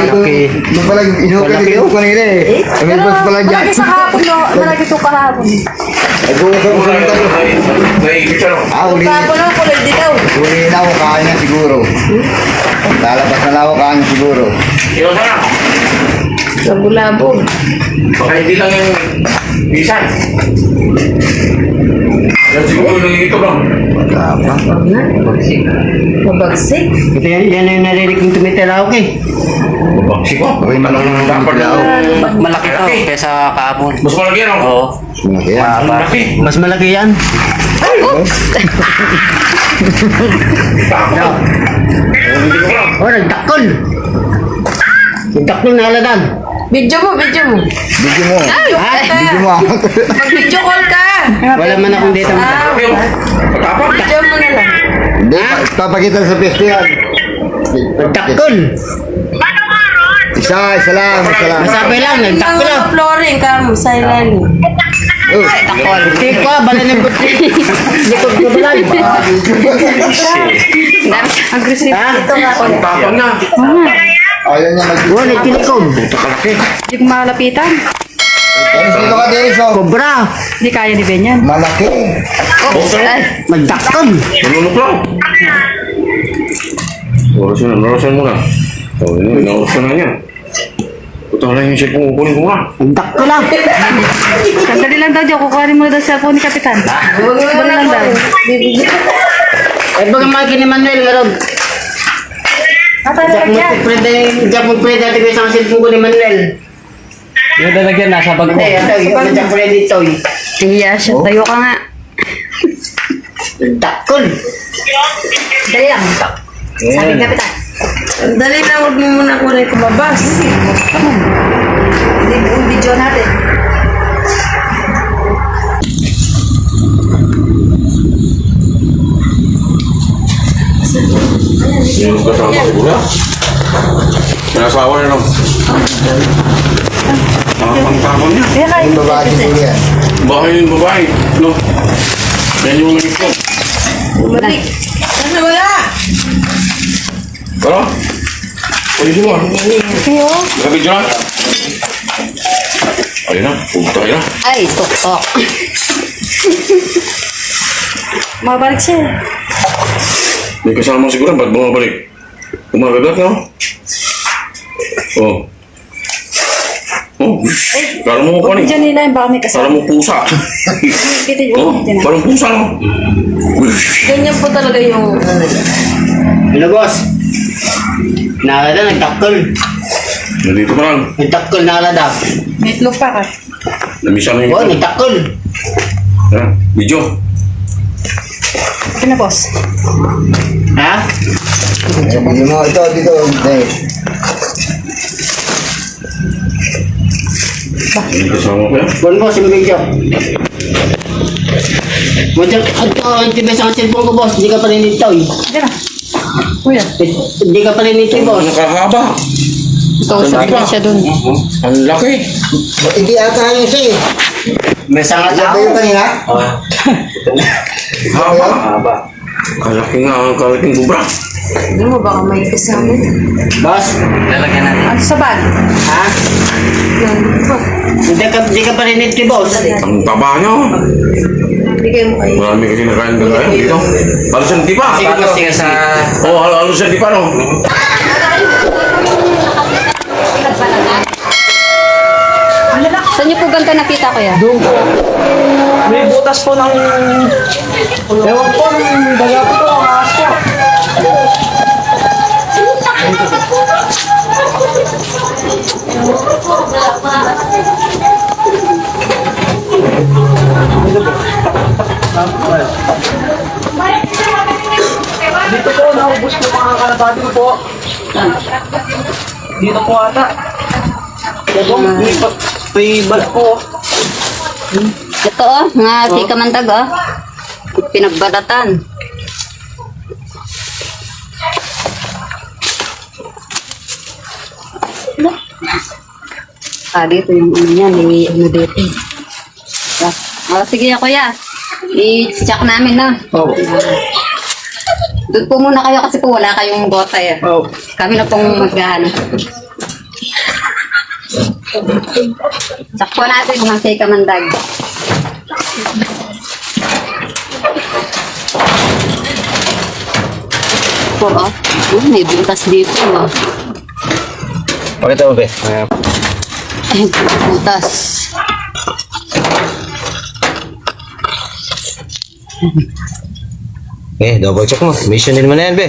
Doon pala, inukan ko kanina eh. May bus pala dyan. Malaki sa hapon, no? Malaki ito kahapon. Ay, bukas ako sa mga tayo. Naikip siya no? Uli. Tapos lang, kulay ditaw. Uli na ako kain na siguro. Lalabas na ako kain siguro. Iyon na. Sa bulabog. Baka hindi lang yung bisan. Yan siguro yung ito lang. Tapang. Mabagsik. Ito yan yung narinig kong tumitila ako eh. Baksi ko. Okay, malaki Dapat na. Malaki to kaysa kahapon. Mas malaki yan ako. Oo. Malaki yan. Malaki. Mas malaki yan. Takot. Oh, nagtakol. Nagtakol na aladan. Video mo, video mo. Bigyan mo. Bigyan mo ako. Mag-video call ka. Wala man akong data. Pagkapag. Video mo na lang. Hindi, papakita sa festival. Nagtakol. Isa lang, isa lang. Masabi lang, nagtakol lang. Flooring ka mo sa ilalim. Takol. Tiko, bala ng buti. Likod ko balay. Aggressive. Ha? Tapang na. Ayaw niya mag- Wala, tinikod. Puta kalaki. Hindi ko malapitan. Dennis, dito ka, Dennis, oh. Cobra. Hindi kaya ni Ben yan. Malaki. Magdakon. Nanunok lang. Narasan mo na. Oh, ini, narasan na niya. Puta ka lang yung cellphone, kukunin ko nga. Magdakon lang. Sandali lang daw dyan. Kukuhanin mo na daw sa cellphone ni Kapitan. Sandali lang daw. Eh, baga mga ni Manuel, meron. Natalaga yan. Diyak mo pwede natin isang cellphone ko ni Manuel. Yung lalagyan nasa bag ko. Hindi, ito, yung diyak pwede dito. Iya, siya. Tayo ka nga. Magdakon. Dali lang. Sabi ni Kapitan. Dali na, huwag mo muna kulay kumabas. Hindi mo yung video natin. Yung kasama ko na. Pinasawa niya lang. Ang tapon niya. Kaya kayo. Yung babae siguro yan. Bahay yung babae. No? Yan yung lamig ko. Bumalik. Ano wala? Tara. Pwede mo. Kayo. Nakabidyo na. Ayun na. Puta na. Ay, tuktok. Mabalik siya. May kasama siguro. Ba't bumabalik? Umagagat na. Oh. Oh. Kala mo ko Diyan nila yung baka may Kala kasama. mo pusa. Kita Oh. yung Parang pusa no. Ganyan po talaga yung Hello, boss. Nakalada, nagdakol. Nandito pa lang. Nagdakol, nakalada. May itlog pa ka. Namisa na yung Oo, nagdakol. Tara. Video. Ito na, boss. Ha? Yung mga ito, dito, Dennis. May kasama ko yan. Buwan mo, yung video. Buwan, antibes ang cellphone ko, boss. Hindi ka pa rin ito, eh. Ito na. Kuya. Hindi ka pa rin ito, boss. Nakahaba. Kausap Saan ko siya dun. Ang laki. Hindi ata yung siya eh. May sanga Alam tao. ba yung kanina? Haba. Kalaki nga ang kalaking kubra. Hindi mo baka may kasama. Boss, Lalagyan natin. Ano sa bag? ha? Hindi ka pa rin ito, boss. Ang taba niyo. Bigay mo kayo. Marami ka kinakain ka ngayon dito. Halos ang tipa. Sige po, sige sa... Oo, halos ang tipa no. Saan niyo po ganda nakita ko ya? Doon po. May butas po ng... Ewan po, ng daga po to, ang ahas po. Dito po, naubos po mga kalabati ko po. Dito po ata. Ito, may balat po. Ito oh, mga tika mandag oh. Pinagbalatan. Ah, dito yung ano niya, may ano dito. Oh, sige kuya. I-check namin na. Oh. Doon po muna kayo kasi po wala kayong bota eh. Oh. Kami na pong maghahanap. Sakpo natin mga tika mandag. Po, oh. May butas dito, oh. Pakita mo, be. Ay, butas. Double check mo. Mission din mo na yan, be.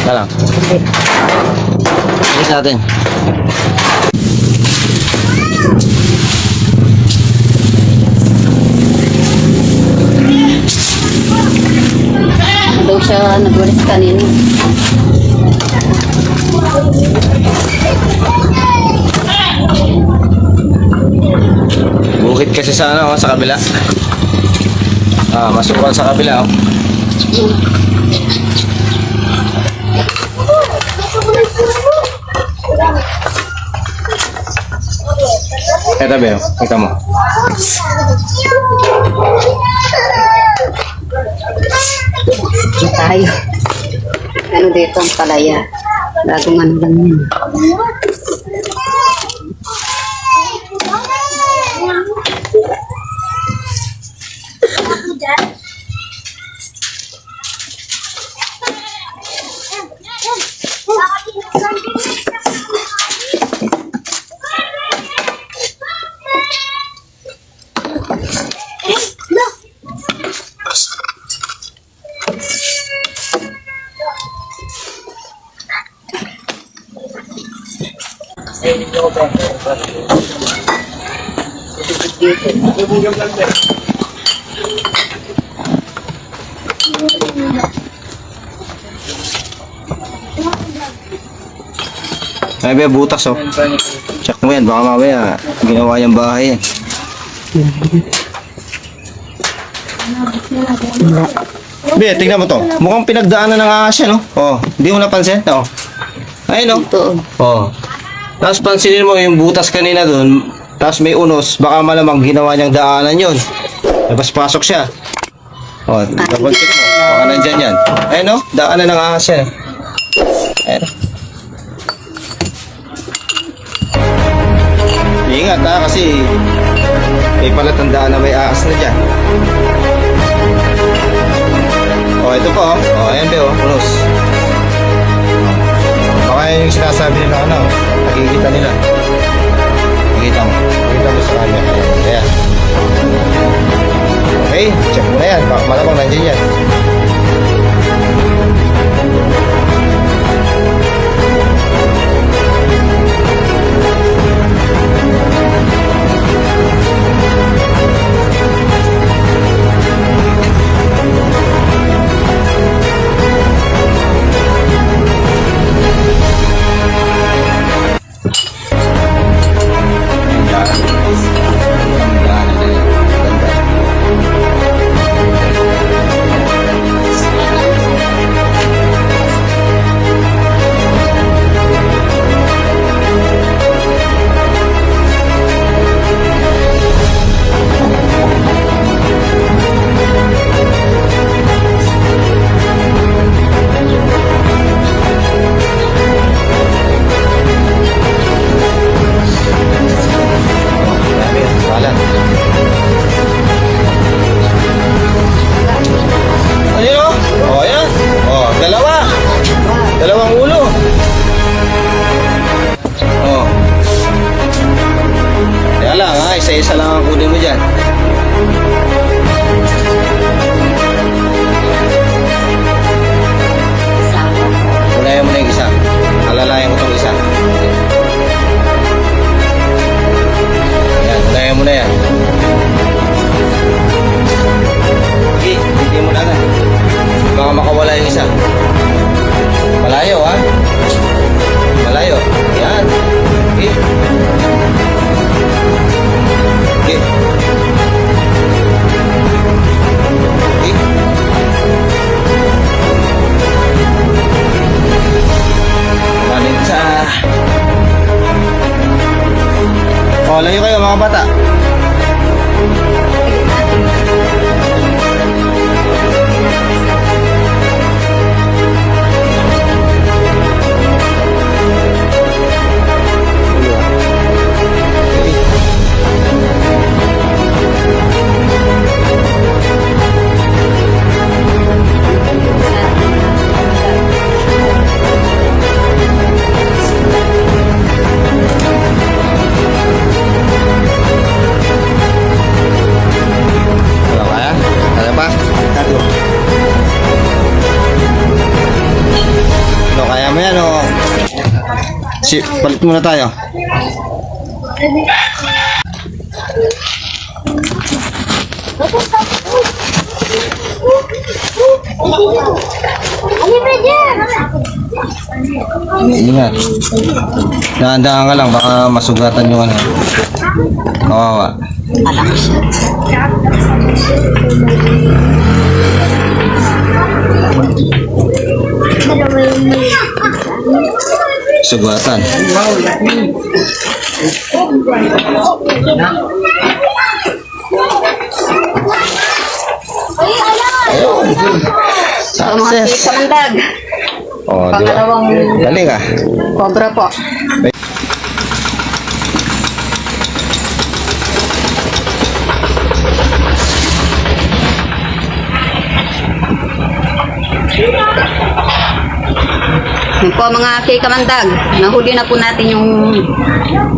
Lang. Alis natin. Daw siya nagwalis kanina. kasi sa ano, sa kabila. Masukal sa kabila, oh. Ito ba, kita mo. Tayo. Ano dito ang palaya? Bagong ano lang yan. Ay, be, butas, oh. Check mo yan, baka mamaya ginawa niyang bahay yan. Be, tingnan mo to. Mukhang pinagdaanan ng ahas yan, oh. Oh, hindi mo napansin? Oh. Ayun, oh. Oh. Tapos pansinin mo yung butas kanina dun. Tapos may unos, baka malamang ginawa niyang daanan yun. Tapos pasok siya. Oh, double check mo. Baka nandyan yan. Ayun, oh. Daanan ng ahas yan. Ayun. Ingat ha, kasi may palatandaan na may ahas na dyan. Oh, ito po. Oh, ayan be, oh. Unos. Baka yun yung sinasabi nila, ano, nakikita nila. Nakikita mo. Nakikita mo sa kanya. Ayan. Okay, check mo na yan. Baka malamang nandiyan yan. Dalawang ulo. Oh. Kaya lang ha, isa-isa lang ang kunin mo dyan. Unayan mo na yung isa. Alalayan mo itong isa. Yan, unayan mo na yan. Okay, hindi mo na na. Baka makawala yung isa. Malayo ha. Malayo. Yan. Okay. Okay. Okay. Balik sa... O, layo kayo mga bata. Palit muna tayo. Ano ba dyan? Ingat. Dahan-dahan ka lang, baka masugatan yung ano. Kawawa. Sugatan. Success. Kamandag. Oh, di ba? Dali ka. Cobra po. Yun po mga kamandag, nahuli na po natin yung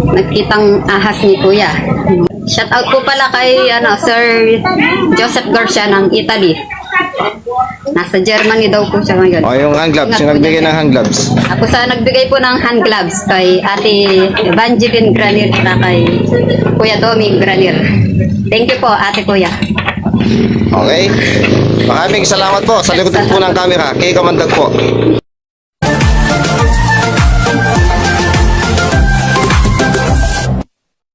nagkitang ahas ni Kuya. Shout out po pala kay Sir Joseph Garcia ng Italy. Nasa Germany daw po siya ngayon. Oh, yung hand gloves. Yung nagbigay ng hand gloves. Ako sa nagbigay po ng hand gloves kay Ate Evangeline Granir at kay Kuya Domi Granir. Thank you po, Ate Kuya. Okay. Maraming salamat po sa likod po ng camera. Kay Kamandag po.